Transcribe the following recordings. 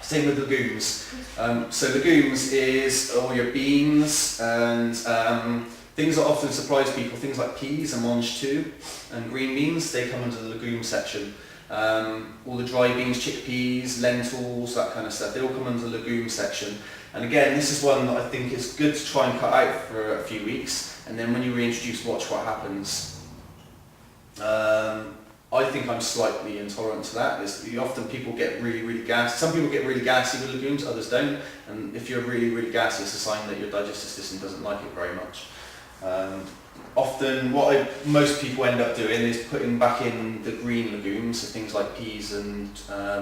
Same with legumes. So legumes is all your beans and things that often surprise people, things like peas and mange too, and green beans, they come under the legume section. All the dry beans, chickpeas, lentils, that kind of stuff, they all come under the legume section. And again, this is one that I think is good to try and cut out for a few weeks, and then when you reintroduce, watch what happens. I think I'm slightly intolerant to that. Often people get really gassy. Some people get really gassy with legumes, others don't. And if you're really gassy, it's a sign that your digestive system doesn't like it very much. Often what most people end up doing is putting back in the green legumes, so things like peas and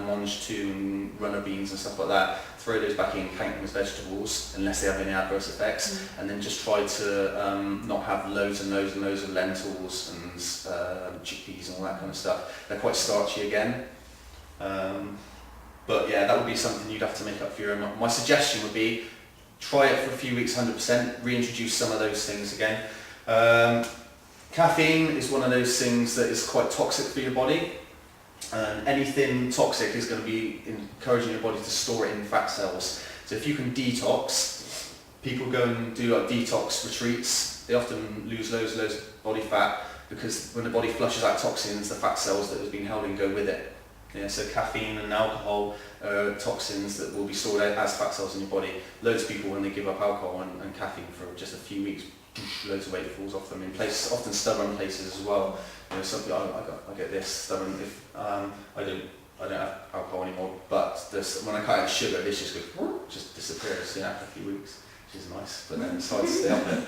mange too and runner beans and stuff like that. Throw those back in, count them as vegetables, unless they have any adverse effects, and then just try to not have loads and loads of lentils and chickpeas and all that kind of stuff. They're quite starchy again. But yeah, that would be something you'd have to make up for your own. My suggestion would be, try it for a few weeks 100%, reintroduce some of those things again. Caffeine is one of those things that is quite toxic for your body. Anything toxic is going to be encouraging your body to store it in fat cells. So if you can detox, people go and do like detox retreats, they often lose loads of body fat, because when the body flushes out toxins, the fat cells that have been held in go with it. Yeah, so caffeine and alcohol are toxins that will be stored as fat cells in your body. Loads of people, when they give up alcohol and caffeine for just a few weeks, loads of weight falls off them in places, often stubborn places as well. You know, something I get this stubborn. If I don't have alcohol anymore, but when I cut out sugar, this just disappears. Yeah, after a few weeks, which is nice. But then it's hard to stay up there.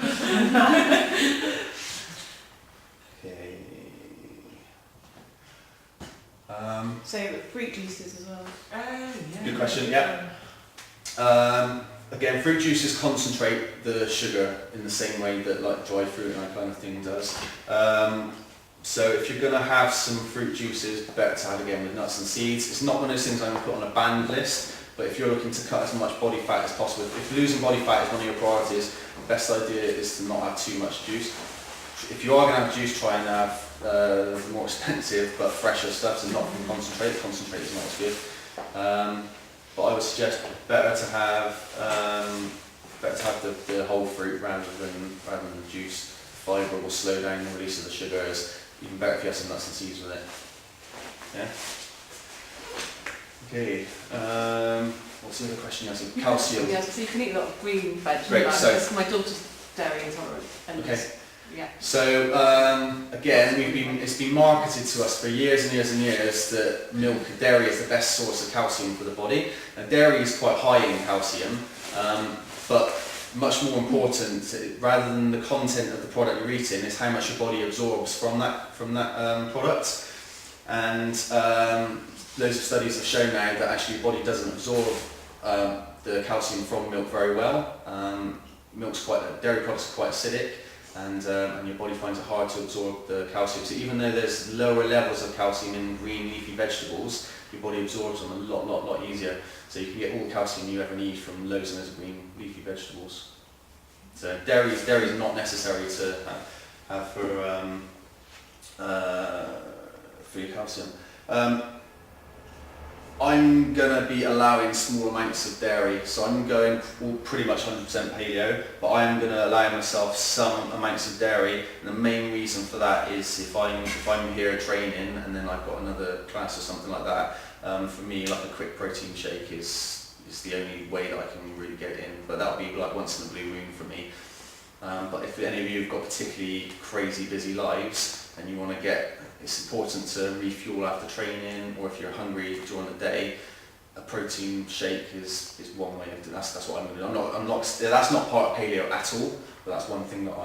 Okay. So fruit juices as well. Yeah. Good question. Yeah. Again, fruit juices concentrate the sugar in the same way that like dry fruit and that kind of thing does. So if you're going to have some fruit juices, better to have again with nuts and seeds. It's not one of those things I'm going to put on a banned list, but if you're looking to cut as much body fat as possible, if losing body fat is one of your priorities, the best idea is to not have too much juice. If you are going to have juice, try and have the more expensive but fresher stuff, so not from concentrate. Concentrate is not as good. But I would suggest better to have the whole fruit rather than the juice. Fibre will slow down the release of the sugar. It's even better if you have some nuts and seeds with it. Yeah. Okay. What's the other question you asked? Calcium. Yeah, so you can eat a lot of green vegetables. Great, so because my daughter's dairy intolerant. And okay. Yeah. So again, it's been marketed to us for years and years and years that dairy is the best source of calcium for the body. Now, dairy is quite high in calcium, but much more important, rather than the content of the product you're eating, is how much your body absorbs from that product. And loads of studies have shown now that actually your body doesn't absorb the calcium from milk very well. Dairy products are quite acidic. And your body finds it hard to absorb the calcium. So even though there's lower levels of calcium in green leafy vegetables, your body absorbs them a lot easier. So you can get all the calcium you ever need from loads and loads of green leafy vegetables. So dairy is not necessary to have for your calcium. I'm going to be allowing small amounts of dairy, so I'm going pretty much 100% paleo, but I am going to allow myself some amounts of dairy, and the main reason for that is if I'm here training and then I've got another class or something like that, for me like a quick protein shake is the only way that I can really get it in, but that'll be like once in a blue moon for me. But if any of you have got particularly crazy busy lives and you want to it's important to refuel after training, or if you're hungry during the day, a protein shake is one way of doing. That's what I'm going to do. That's not part of paleo at all, but that's one thing that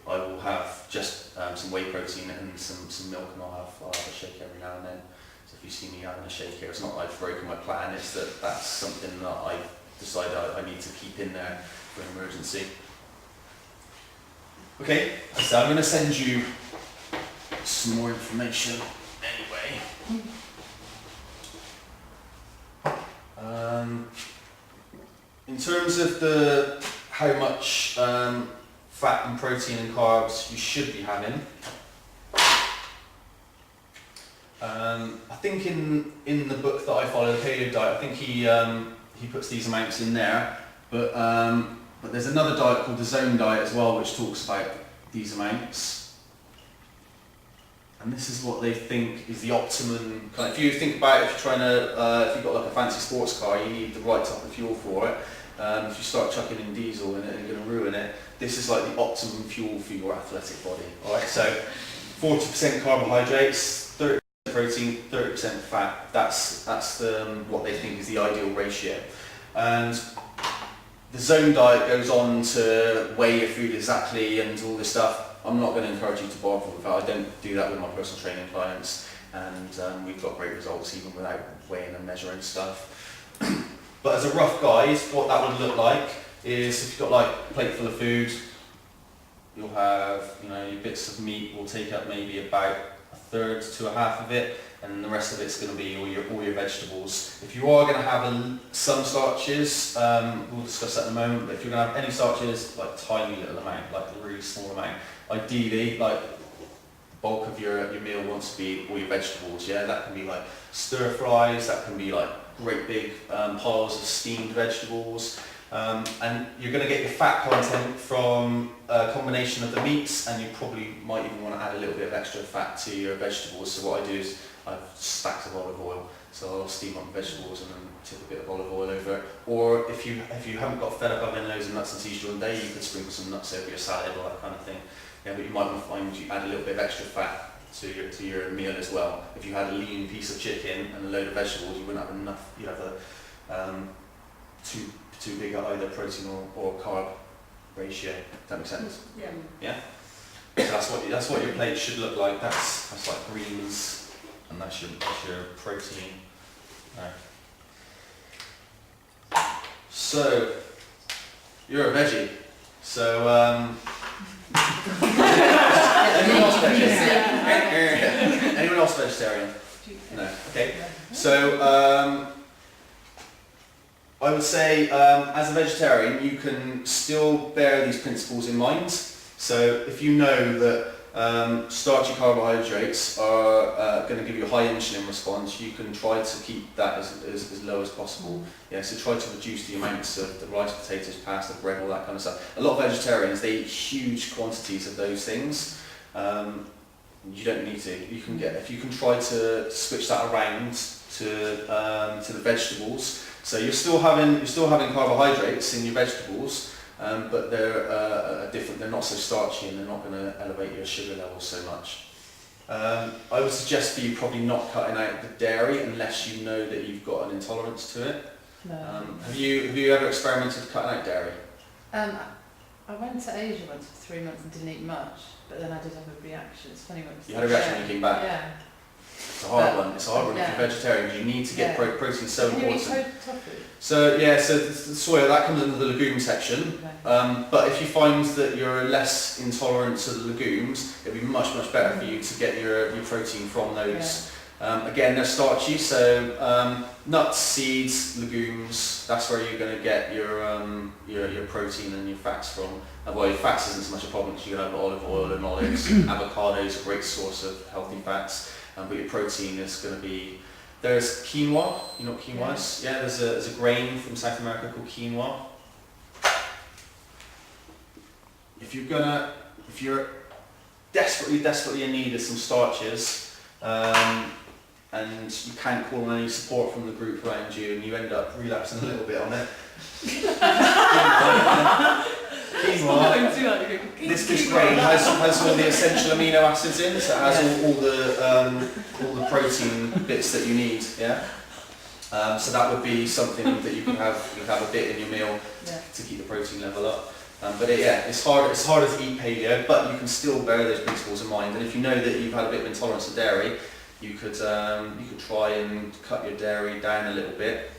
I will have just some whey protein and some milk, and I'll have a shake every now and then. So if you see me having a shake here, it's not that I've broken my plan, it's that's something that I've decided I need to keep in there for an emergency. Okay, so I'm going to send you some more information anyway. In terms of how much fat and protein and carbs you should be having, I think in the book that I follow, the Paleo Diet, I think he puts these amounts in there, but there's another diet called the Zone Diet as well, which talks about these amounts. And this is what they think is the optimum kind of, if you think about it, if you're trying to, if you've got like a fancy sports car, you need the right type of fuel for it. If you start chucking in diesel in it, you're going to ruin it. This is like the optimum fuel for your athletic body. Alright, so 40% carbohydrates, 30% protein, 30% fat. That's what they think is the ideal ratio. And the Zone Diet goes on to weigh your food exactly and all this stuff. I'm not going to encourage you to bother with that. I don't do that with my personal training clients, and we've got great results even without weighing and measuring stuff. But as a rough guide, what that would look like is if you've got like a plate full of food, you'll have, you know, your bits of meat will take up maybe about a third to a half of it, and the rest of it's going to be all your vegetables. If you are going to have some starches, we'll discuss that in a moment, but if you're going to have any starches, like tiny little amount, like a really small amount, ideally, like the bulk of your meal wants to be all your vegetables. Yeah, that can be like stir fries, that can be like great big piles of steamed vegetables, and you're going to get your fat content from a combination of the meats, and you probably might even want to add a little bit of extra fat to your vegetables. So what I do is I have stacks of olive oil, so I'll steam up the vegetables and then tip a bit of olive oil over it. Or if you haven't got fed up having loads of nuts and seeds during the day, you could sprinkle some nuts over your salad or that kind of thing. Yeah, but you might want to find you add a little bit of extra fat to your meal as well. If you had a lean piece of chicken and a load of vegetables, you wouldn't have enough. You'd have too big at either protein or carb ratio. Does that make sense? Yeah. Yeah. So that's what your plate should look like. That's like greens, and that's your protein. Right. So you're a veggie. So anyone else vegetarian? Anyone else vegetarian? No. Okay. So I would say as a vegetarian, you can still bear these principles in mind. So if you know that starchy carbohydrates are going to give you a high insulin response, you can try to keep that as low as possible. Yeah, so try to reduce the amounts of the rice, potatoes, pasta, bread, all that kind of stuff. A lot of vegetarians, they eat huge quantities of those things. You don't need to. You can if you can try to switch that around to the vegetables. So you're still having carbohydrates in your vegetables, but they're different. They're not so starchy, and they're not going to elevate your sugar levels so much. I would suggest for you probably not cutting out the dairy unless you know that you've got an intolerance to it. No. Have you ever experimented with cutting out dairy? I went to Asia once for 3 months and didn't eat much, but then I did have a reaction. It's funny when you had a reaction when you came back? Yeah. It's a hard one. It's a hard one if you're vegetarian. You need to get protein so important. Can you eat tofu? So yeah, so the soya, that comes under the legume section. Okay. But if you find that you're less intolerant to the legumes, it'd be much for you to get your protein from those. Yeah. Again, they're starchy, so nuts, seeds, legumes, that's where you're going to get your protein and your fats from. Well, your fats isn't so much a problem because you can have olive oil and olives. Avocados are a great source of healthy fats, but your protein is going to be... There's quinoa, you know what quinoa is? Yeah, there's a grain from South America called quinoa. If you're desperately in need of some starches, and you can't call on any support from the group around you, and you end up relapsing a little bit on it. Quinoa, this grain has all the essential amino acids in, so it has all the protein bits that you need. Yeah. So that would be something that you can have. You have a bit in your meal to keep the protein level up. But it's harder to eat paleo, but you can still bear those principles in mind. And if you know that you've had a bit of intolerance to dairy, you could try and cut your dairy down a little bit.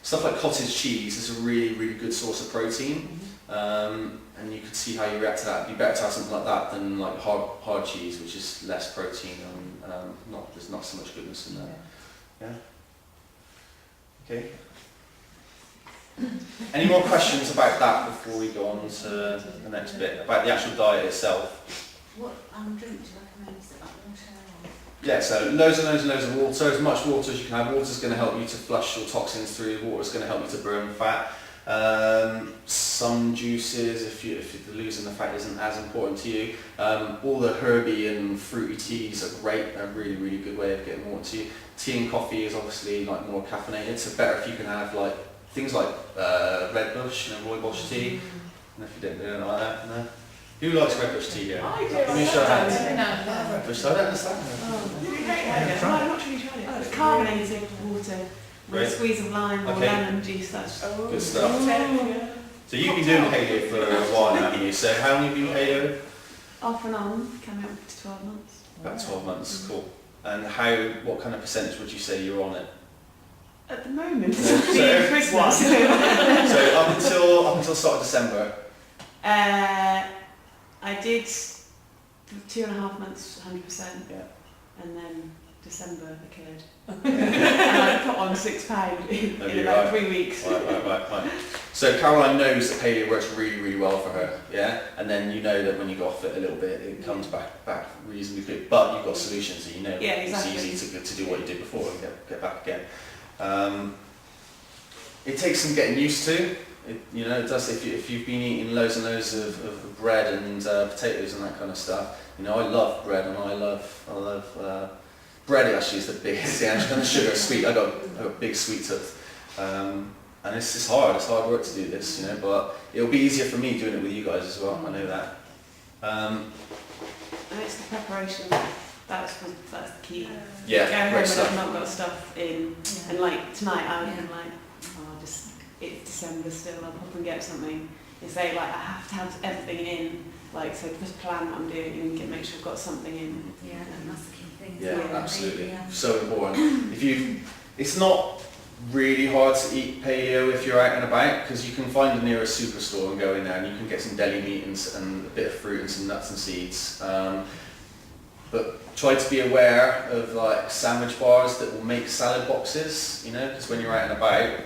Stuff like cottage cheese is a really good source of protein, and you can see how you react to that. It'd be better to have something like that than like hard cheese, which is less protein and there's not so much goodness in that. Yeah. Okay. Any more questions about that before we go on to the next bit about the actual diet itself? What drink do you recommend? Is it like water? Yeah, so loads and loads and loads of water, as much water as you can have. Water's going to help you to flush your toxins through, water's going to help you to burn fat. Some juices, if losing the fat isn't as important to you. All the herby and fruity teas are great, a really, really good way of getting water to you. Tea and coffee is obviously like more caffeinated, so better if you can have like things like Red Bush, rooibos tea. And if you don't like that, no. Who likes Red Bush tea here? I do. Give me a show of hands. No. Red Bush, I don't understand. You hate it? No, I'm not really trying it. It's carbonated water with Great. a squeeze of lime or Okay. lemon juice. That's Good stuff. yeah. So you've been doing paleo for a while now, haven't you? So how long have you been paleo? Off and on, coming up to 12 months. About 12 months, cool. And what kind of percentage would you say you're on it? At the moment, So- being Christmas. So up until start of December. I did 2.5 months, 100%. Yeah. And then December occurred. And I put on £6 in about 3 weeks. Right. So Caroline knows that paleo works really, really well for her, yeah? And then you know that when you go off it a little bit, it comes back reasonably quick. But you've got solutions, so you know Yeah, exactly. it's easy to do what you did before and get back again. It takes some getting used to. It does. If you've been eating loads and loads of bread and potatoes and that kind of stuff, I love bread and I love bread. Actually, is the biggest thing. And sugar, sweet. I got a big sweet tooth, and it's hard. It's hard work to do this, But it'll be easier for me doing it with you guys as well. I know that. And it's the preparation. That's the key. Yeah, Go home great and stuff. I've not got stuff in, Yeah. and like tonight I was like, it's December still. I'll pop and get something. They say like I have to have everything in, like so just plan what I'm doing and make sure I've got something in. Yeah, that's the key thing. Yeah, Yeah. absolutely. Yeah. So important. It's not really hard to eat paleo if you're out and about because you can find the nearest superstore and go in there and you can get some deli meat and a bit of fruit and some nuts and seeds. But try to be aware of like sandwich bars that will make salad boxes, because when you're out and about,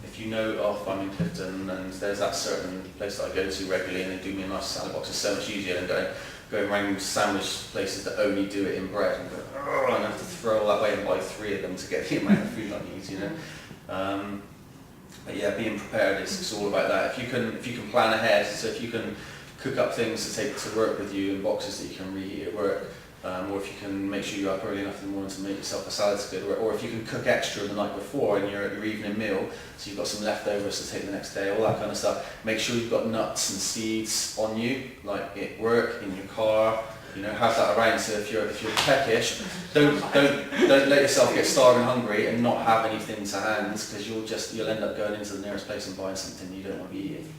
if if I'm in Clifton and there's that certain place that I go to regularly and they do me a nice salad box, it's so much easier than going around sandwich places that only do it in bread and go, oh, and I have to throw all that away and buy 3 of them to get the amount of food I need, But yeah, being prepared is all about that. If you can plan ahead, so if you can cook up things to take to work with you in boxes that you can reheat at work, or if you can make sure you're up early enough in the morning to make yourself a salad to go to work, or if you can cook extra the night before in your evening meal, so you've got some leftovers to take the next day, all that kind of stuff. Make sure you've got nuts and seeds on you, like at work, in your car, have that around. So if you're peckish, don't let yourself get starving hungry and not have anything to hand, because you'll end up going into the nearest place and buying something you don't want to be eating,